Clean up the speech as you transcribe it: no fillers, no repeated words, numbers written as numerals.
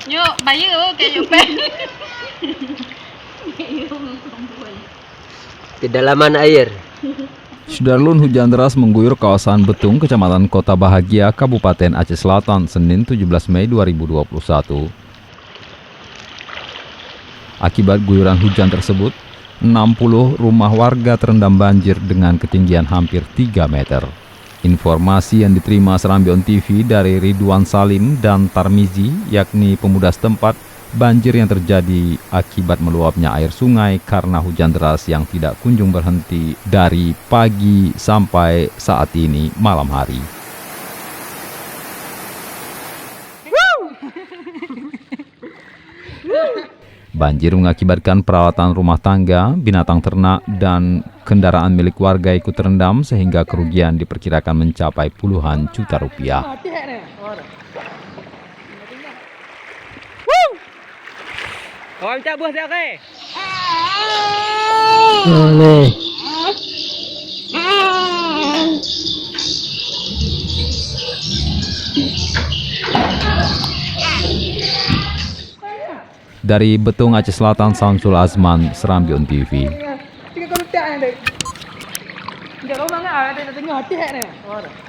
Yuk, bayu kayak yuk pe. Kedalaman air. Sudarlun hujan deras mengguyur kawasan Betung, Kecamatan Kota Bahagia, Kabupaten Aceh Selatan, Senin 17 Mei 2021. Akibat guyuran hujan tersebut, 60 rumah warga terendam banjir dengan ketinggian hampir 3 meter. Informasi yang diterima Serambi On TV dari Ridwan Salim dan Tarmizi, yakni pemuda setempat, banjir yang terjadi akibat meluapnya air sungai karena hujan deras yang tidak kunjung berhenti dari pagi sampai saat ini malam hari. Banjir mengakibatkan peralatan rumah tangga, binatang ternak, dan kendaraan milik warga ikut terendam sehingga kerugian diperkirakan mencapai puluhan juta rupiah. Dari Betung, Aceh Selatan, Samsul Azman, Serambi On TV.